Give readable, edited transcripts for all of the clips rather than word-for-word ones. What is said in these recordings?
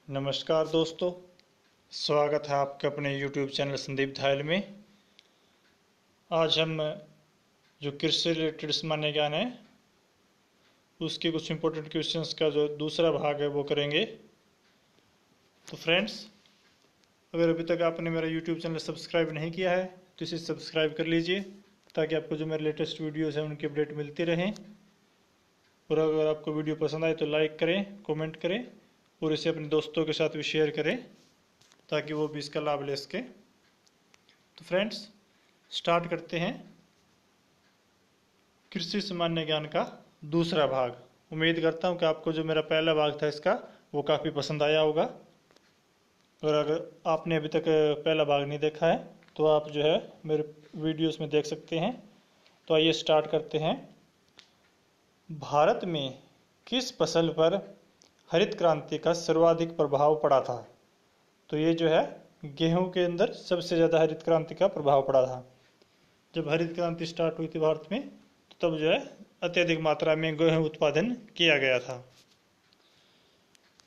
नमस्कार दोस्तों, स्वागत है आपके अपने YouTube चैनल संदीप धायल में। आज हम जो कृषि रिलेटेड सामान्य ज्ञान है उसके कुछ इम्पोर्टेंट क्वेश्चंस का जो दूसरा भाग है वो करेंगे। तो फ्रेंड्स, अगर अभी तक आपने मेरा YouTube चैनल सब्सक्राइब नहीं किया है तो इसे सब्सक्राइब कर लीजिए ताकि आपको जो मेरे लेटेस्ट वीडियोस हैं उनकी अपडेट मिलती रहें। और अगर आपको वीडियो पसंद आए तो लाइक करें, कमेंट करें और इसे अपने दोस्तों के साथ भी शेयर करें ताकि वो भी इसका लाभ ले सके। तो फ्रेंड्स, स्टार्ट करते हैं कृषि सामान्य ज्ञान का दूसरा भाग। उम्मीद करता हूं कि आपको जो मेरा पहला भाग था इसका वो काफ़ी पसंद आया होगा। और अगर आपने अभी तक पहला भाग नहीं देखा है तो आप जो है मेरे वीडियोस में देख सकते हैं। तो आइए स्टार्ट करते हैं। भारत में किस फसल पर हरित क्रांति का सर्वाधिक प्रभाव पड़ा था? तो ये जो है गेहूं के अंदर सबसे ज़्यादा हरित क्रांति का प्रभाव पड़ा था। जब हरित क्रांति स्टार्ट हुई थी भारत में तो तब जो है अत्यधिक मात्रा में गेहूं उत्पादन किया गया था।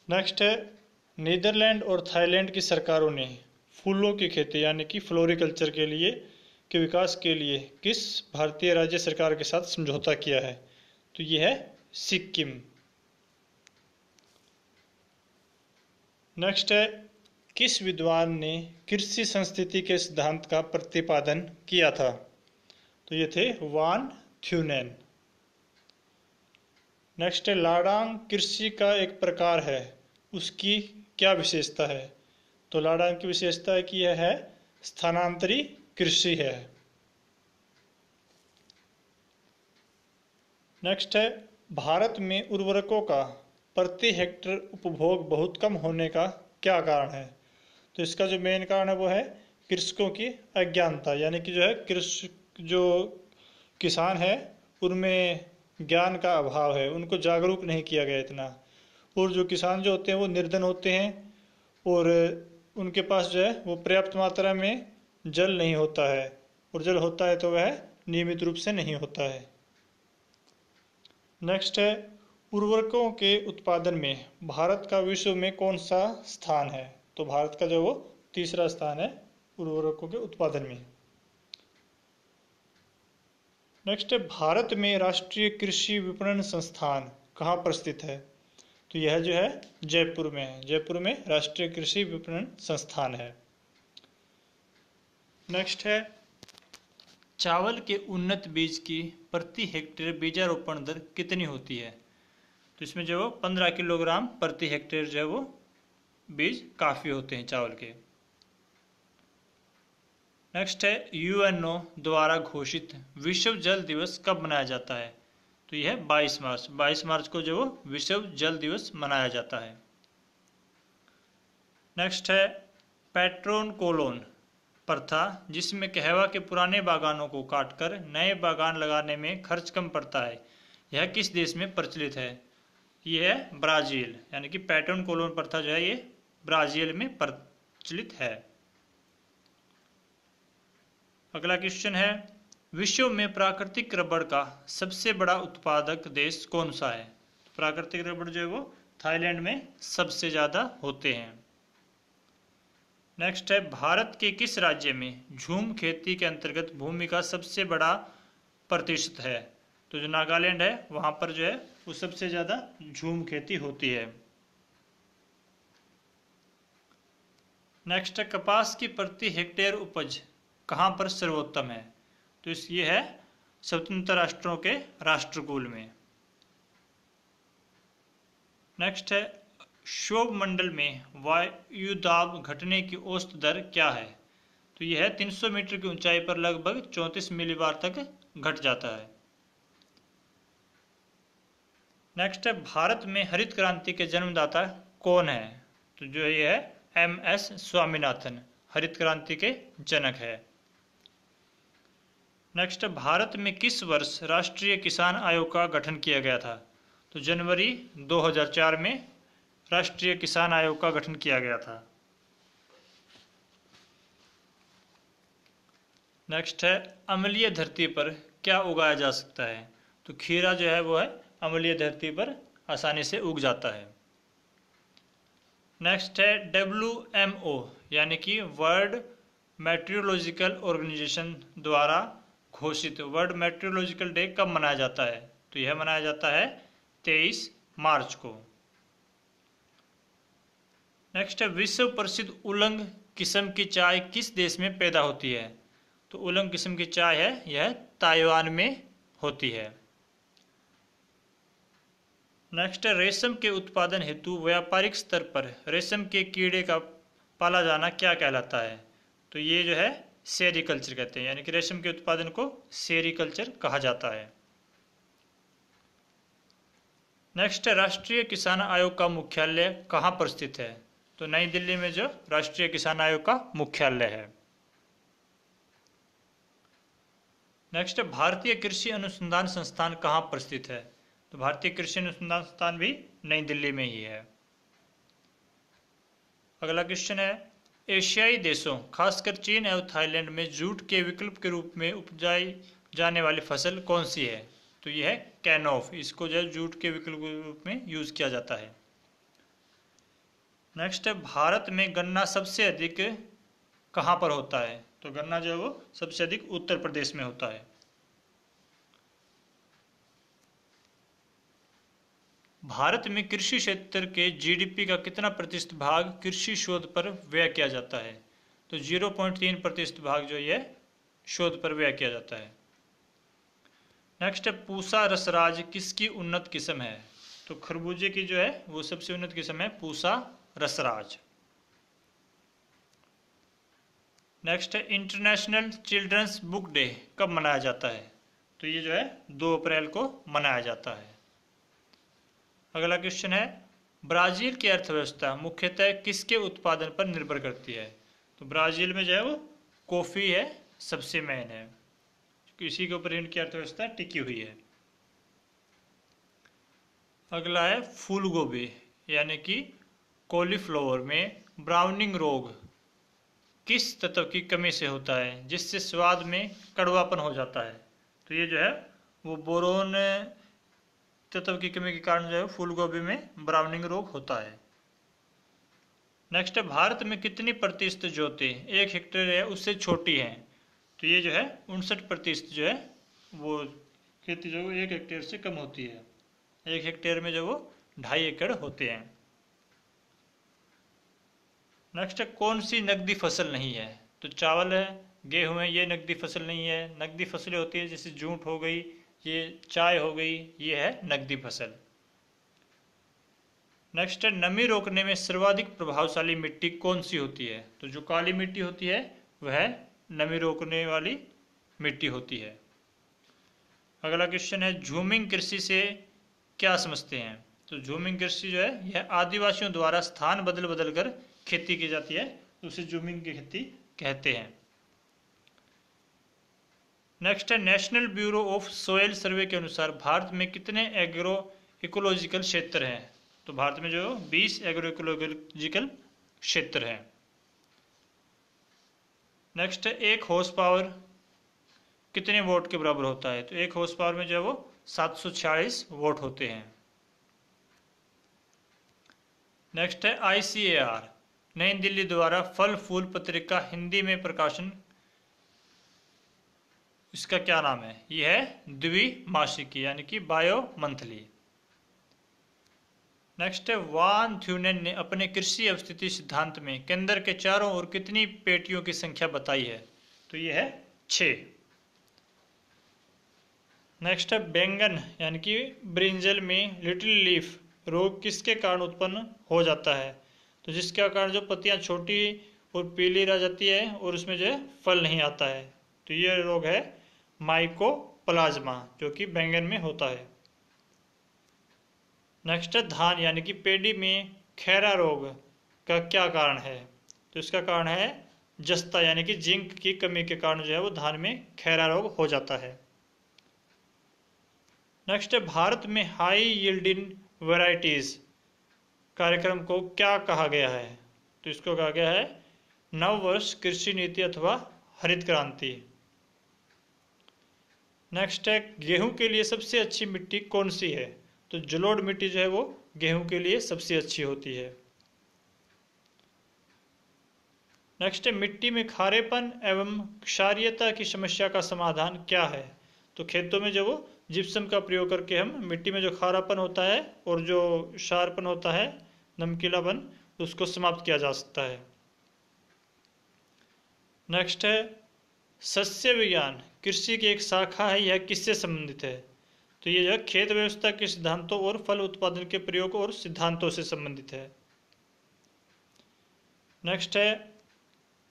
नेक्स्ट है, नीदरलैंड और थाईलैंड की सरकारों ने फूलों की खेती यानी कि फ्लोरिकल्चर के विकास के लिए किस भारतीय राज्य सरकार के साथ समझौता किया है? तो ये है सिक्किम। नेक्स्ट है, किस विद्वान ने कृषि संस्कृति के सिद्धांत का प्रतिपादन किया था? तो ये थे वान थ्यूनेन। नेक्स्ट है, लाडांग कृषि का एक प्रकार है, उसकी क्या विशेषता है? तो लाडांग की विशेषता है कि यह है स्थानांतरी कृषि है। नेक्स्ट है, भारत में उर्वरकों का प्रति हेक्टेयर उपभोग बहुत कम होने का क्या कारण है? तो इसका जो मेन कारण है वो है कृषकों की अज्ञानता, यानी कि जो है जो किसान है उनमें ज्ञान का अभाव है, उनको जागरूक नहीं किया गया इतना। और जो किसान जो होते हैं वो निर्धन होते हैं और उनके पास जो है वो पर्याप्त मात्रा में जल नहीं होता है, और जल होता है तो वह नियमित रूप से नहीं होता है। नेक्स्ट है, उर्वरकों के उत्पादन में भारत का विश्व में कौन सा स्थान है? तो भारत का जो वो तीसरा स्थान है उर्वरकों के उत्पादन में। नेक्स्ट है, भारत में राष्ट्रीय कृषि विपणन संस्थान कहाँ पर स्थित है? तो यह जो है जयपुर में है। जयपुर में राष्ट्रीय कृषि विपणन संस्थान है। नेक्स्ट है, चावल के उन्नत बीज की प्रति हेक्टेयर बीजारोपण दर कितनी होती है? तो इसमें जो 15 किलोग्राम प्रति हेक्टेयर जो है वो बीज काफ़ी होते हैं चावल के। नेक्स्ट है, यूएनओ द्वारा घोषित विश्व जल दिवस कब मनाया जाता है? तो यह है 22 मार्च। 22 मार्च को जो वो विश्व जल दिवस मनाया जाता है। नेक्स्ट है, पैट्रोन कोलोन प्रथा जिसमें कहवा के पुराने बागानों को काटकर नए बागान लगाने में खर्च कम पड़ता है, यह किस देश में प्रचलित है? यह है ब्राज़ील, यानी कि पैट्रोन कोलोन प्रथा जो है ये ब्राज़ील में प्रचलित है। अगला क्वेश्चन है, विश्व में प्राकृतिक रबड़ का सबसे बड़ा उत्पादक देश कौन सा है? प्राकृतिक रबड़ जो है वो थाईलैंड में सबसे ज़्यादा होते हैं। नेक्स्ट है, भारत के किस राज्य में झूम खेती के अंतर्गत भूमि का सबसे बड़ा प्रतिशत है? तो जो नागालैंड है वहाँ पर जो है वो सबसे ज़्यादा झूम खेती होती है। नेक्स्ट है, कपास की प्रति हेक्टेयर उपज कहाँ पर सर्वोत्तम है? तो ये है स्वतंत्र राष्ट्रों के राष्ट्रकूल में। नेक्स्ट है, क्षोभ मंडल में वायुदाब घटने की औसत दर क्या है? तो यह है 300 मीटर की ऊंचाई पर लगभग 34 मिलीबार तक घट जाता है। नेक्स्ट है, भारत में हरित क्रांति के जन्मदाता कौन है? तो जो ये है MS स्वामीनाथन हरित क्रांति के जनक है। नेक्स्ट, भारत में किस वर्ष राष्ट्रीय किसान आयोग का गठन किया गया था? तो जनवरी 2004 में राष्ट्रीय किसान आयोग का गठन किया गया था। नेक्स्ट है, अम्लीय धरती पर क्या उगाया जा सकता है? तो खीरा जो है वो है अम्लीय धरती पर आसानी से उग जाता है। नेक्स्ट है WMO यानी कि वर्ल्ड मेट्रोलॉजिकल ऑर्गेनाइजेशन द्वारा घोषित वर्ल्ड मेट्रोलॉजिकल डे कब मनाया जाता है? तो यह मनाया जाता है 23 मार्च को। नेक्स्ट है विश्व प्रसिद्ध उलंग किस्म की चाय किस देश में पैदा होती है? तो उलंग किस्म की चाय है यह ताइवान में होती है। नेक्स्ट है रेशम के उत्पादन हेतु व्यापारिक स्तर पर रेशम के कीड़े का पाला जाना क्या कहलाता है? तो ये जो है सेरीकल्चर कहते हैं, यानी कि रेशम के उत्पादन को सेरीकल्चर कहा जाता है। नेक्स्ट है राष्ट्रीय किसान आयोग का मुख्यालय कहाँ पर स्थित है? तो नई दिल्ली में जो राष्ट्रीय किसान आयोग का मुख्यालय है। नेक्स्ट है भारतीय कृषि अनुसंधान संस्थान कहाँ पर स्थित है? तो भारतीय कृषि अनुसंधान संस्थान भी नई दिल्ली में ही है। अगला क्वेश्चन है एशियाई देशों खासकर चीन एवं थाईलैंड में जूट के विकल्प के रूप में उपजाई जाने वाली फसल कौन सी है? तो यह है कैनोफ, इसको जो है जूट के विकल्प के रूप में यूज किया जाता है। नेक्स्ट है भारत में गन्ना सबसे अधिक कहाँ पर होता है? तो गन्ना जो है वो सबसे अधिक उत्तर प्रदेश में होता है। भारत में कृषि क्षेत्र के GDP का कितना प्रतिशत भाग कृषि शोध पर व्यय किया जाता है? तो 0.3% भाग जो है शोध पर व्यय किया जाता है। नेक्स्ट है पूसा रसराज किसकी उन्नत किस्म है? तो खरबूजे की जो है वो सबसे उन्नत किस्म है पूसा रसराज। नेक्स्ट है इंटरनेशनल चिल्ड्रंस बुक डे कब मनाया जाता है? तो ये जो है 2 अप्रैल को मनाया जाता है। अगला क्वेश्चन है ब्राजील की अर्थव्यवस्था मुख्यतः किसके उत्पादन पर निर्भर करती है? तो ब्राजील में जो है वो कॉफ़ी है सबसे मेन है, इसी के ऊपर इनकी अर्थव्यवस्था टिकी हुई है। अगला है फूल गोभी यानी कि कॉलीफ्लावर में ब्राउनिंग रोग किस तत्व की कमी से होता है जिससे स्वाद में कड़वापन हो जाता है? तो ये जो है वो बोरोन तत्व की कमी के कारण जो है फूल गोभी में ब्राउनिंग रोग होता है। नेक्स्ट है भारत में कितनी प्रतिशत जोते 1 हेक्टेयर है उससे छोटी है? तो ये जो है 59% जो है वो खेती जो 1 हेक्टेयर से कम होती है। 1 हेक्टेयर में जो वो 2.5 एकड़ होते हैं। नेक्स्ट है कौन सी नकदी फसल नहीं है? तो चावल है, गेहूं है, ये नकदी फसल नहीं है। नकदी फसलें होती है जैसे जूट हो गई, ये चाय हो गई, ये है नकदी फसल। नेक्स्ट है नमी रोकने में सर्वाधिक प्रभावशाली मिट्टी कौन सी होती है? तो जो काली मिट्टी होती है वह नमी रोकने वाली मिट्टी होती है। अगला क्वेश्चन है झूमिंग कृषि से क्या समझते हैं? तो झूमिंग कृषि जो है यह आदिवासियों द्वारा स्थान बदल बदल कर खेती की जाती है, तो उसे झूमिंग की खेती कहते हैं। नेक्स्ट है नेशनल ब्यूरो ऑफ सोयल सर्वे के अनुसार भारत में कितने एग्रो इकोलॉजिकल क्षेत्र हैं? तो भारत में जो 20 एग्रो इकोलॉजिकल क्षेत्र हैं। नेक्स्ट है 1 हॉर्स पावर कितने वोट के बराबर होता है? तो 1 हॉर्स पावर में जो है वो 746 वोट होते हैं। नेक्स्ट है ICAR नई दिल्ली द्वारा फल फूल पत्रिका हिंदी में प्रकाशन, इसका क्या नाम है? यह है द्विमासिकी यानी कि बायो मंथली। नेक्स्ट है वान थ्यूनेन ने अपने कृषि अवस्थिति सिद्धांत में केंद्र के चारों ओर कितनी पेटियों की संख्या बताई है? तो यह है 6। नेक्स्ट है बैंगन यानी कि ब्रिंजल में लिटिल लीफ रोग किसके कारण उत्पन्न हो जाता है? तो जिसके कारण जो पत्तियां छोटी और पीली रह जाती है और उसमें जो है फल नहीं आता है, तो ये रोग है माइकोप्लाज्मा जो कि बैंगन में होता है। नेक्स्ट है धान यानी कि पेडी में खैरा रोग का क्या कारण है? तो इसका कारण है जस्ता यानी कि जिंक की कमी के कारण जो है वो धान में खैरा रोग हो जाता है। नेक्स्ट है भारत में हाई यील्डिंग वैरायटीज कार्यक्रम को क्या कहा गया है? तो इसको कहा गया है नववर्ष कृषि नीति अथवा हरित क्रांति। नेक्स्ट है गेहूं के लिए सबसे अच्छी मिट्टी कौन सी है? तो जलोढ़ मिट्टी जो है वो गेहूं के लिए सबसे अच्छी होती है। नेक्स्ट है मिट्टी में खारेपन एवं क्षारीयता की समस्या का समाधान क्या है। तो खेतों में जो वो जिप्सम का प्रयोग करके हम मिट्टी में जो खारापन होता है और जो क्षारपन होता है, नमकीलापन, उसको समाप्त किया जा सकता है। नेक्स्ट है सस्य विज्ञान कृषि की एक शाखा है, यह किससे संबंधित है। तो ये जो खेत व्यवस्था के सिद्धांतों और फल उत्पादन के प्रयोग और सिद्धांतों से संबंधित है। नेक्स्ट है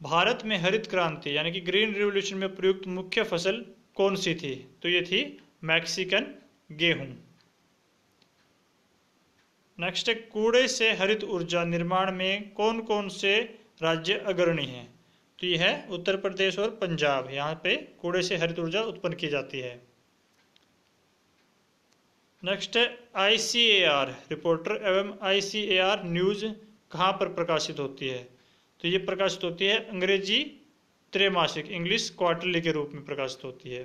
भारत में हरित क्रांति यानी कि ग्रीन रिवॉल्यूशन में प्रयुक्त मुख्य फसल कौन सी थी। तो ये थी मैक्सिकन गेहूं। नेक्स्ट है कूड़े से हरित ऊर्जा निर्माण में कौन कौन से राज्य अग्रणी हैं। तो यह है उत्तर प्रदेश और पंजाब, यहाँ पे कूड़े से हरित ऊर्जा उत्पन्न की जाती है। नेक्स्ट है ICAR रिपोर्टर एवं ICAR न्यूज़ कहाँ पर प्रकाशित होती है। तो ये प्रकाशित होती है अंग्रेजी त्रैमासिक इंग्लिश क्वार्टरली के रूप में प्रकाशित होती है।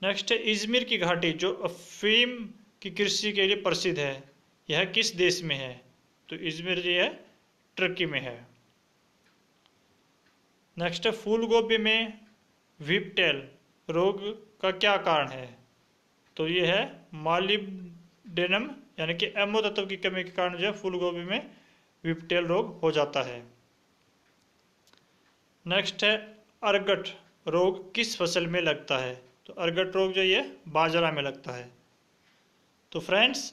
नेक्स्ट है इजमिर की घाटी जो अफीम की कृषि के लिए प्रसिद्ध है, यह किस देश में है। तो इजमिर जो है टर्की में है। नेक्स्ट है फूल गोभी में व्हिपटेल रोग का क्या कारण है। तो ये है मॉलिब्डेनम यानी कि एमओ तत्व की कमी के कारण जो है फूल गोभी में व्हिपटेल रोग हो जाता है। नेक्स्ट है अर्गट रोग किस फसल में लगता है। तो अर्गट रोग जो ये बाजरा में लगता है। तो फ्रेंड्स,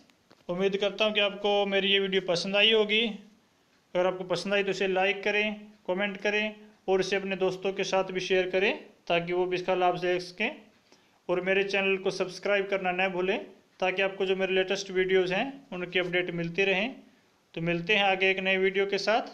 उम्मीद करता हूँ कि आपको मेरी ये वीडियो पसंद आई होगी। अगर आपको पसंद आई तो इसे लाइक करें, कमेंट करें और इसे अपने दोस्तों के साथ भी शेयर करें ताकि वो भी इसका लाभ ले सकें। और मेरे चैनल को सब्सक्राइब करना न भूलें ताकि आपको जो मेरे लेटेस्ट वीडियोज़ हैं उनकी अपडेट मिलती रहें। तो मिलते हैं आगे एक नए वीडियो के साथ।